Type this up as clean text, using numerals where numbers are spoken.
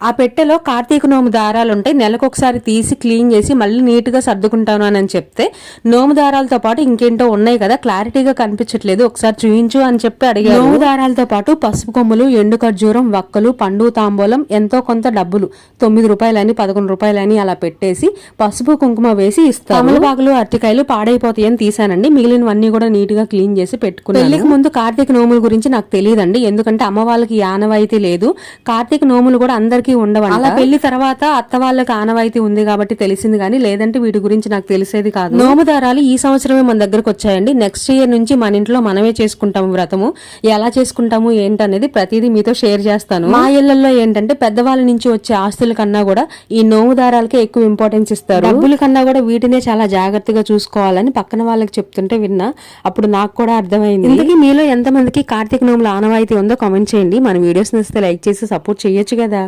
ఆ పెట్టెలో కార్తీక నోము దారాలు ఉంటాయి, నెలకొకసారి తీసి క్లీన్ చేసి మళ్ళీ నీట్ గా సర్దుకుంటాను అని చెప్తే, నోము దారాలతో పాటు ఇంకేంటో ఉన్నాయి కదా, క్లారిటీగా కనిపించట్లేదు, ఒకసారి చూయించు అని చెప్పి అడిగారు. నోము దారాలతో పాటు పసుపు కొమ్ములు, ఎండు ఖర్జూరం, వక్కలు, పండు తాంబూలం, ఎంతో కొంత డబ్బులు 9 రూపాయలని 11 రూపాయలని అలా పెట్టేసి పసుపు కుంకుమ వేసి ఇస్తారు. తమలపాకులు, అరటికాయలు పాడైపోతాయని తీసానండి, మిగిలినవన్నీ కూడా నీట్ గా క్లీన్ చేసి పెట్టుకున్నాను. పెళ్లికి ముందు కార్తీక నోముల గురించి నాకు తెలియదండి, ఎందుకంటే అమ్మ వాళ్ళకి ఆనవాయితీ లేదు, కార్తీక నోములు కూడా అందరికీ ఉండవండి. అలా పెళ్లి తర్వాత అత్త వాళ్ళకి ఆనవాయితీ ఉంది కాబట్టి తెలిసింది కానీ లేదంటే వీటి గురించి నాకు తెలిసేది కాదు. నోము దారాలు ఈ సంవత్సరమే మన దగ్గరకు వచ్చాయండి, నెక్స్ట్ ఇయర్ నుంచి మన ఇంట్లో మనమే చేసుకుంటాము వ్రతము. ఎలా చేసుకుంటాము ఏంటనేది ప్రతిదీ మీతో షేర్ చేస్తాను. మా ఇళ్లలో ఏంటంటే పెద్దవాళ్ళ నుంచి వచ్చే ఆస్తుల కన్నా కూడా ఈ నోము దారాలకే ఎక్కువ ఇంపార్టెన్స్ ఇస్తారు. డబ్బుల కన్నా కూడా వీటినే చాలా జాగ్రత్తగా చూసుకోవాలని పక్కన వాళ్ళకి చెప్తుంటే విన్నా, అప్పుడు నాకు కూడా అర్థమైంది. ఇందుకే మీలో ఎంతమందికి కార్తీక నోముల ఆనవాయితీ ఉందో కామెంట్ చేయండి. మన వీడియోస్ నచ్చితే లైక్ చేసి సపోర్ట్ చేయొచ్చు కదా.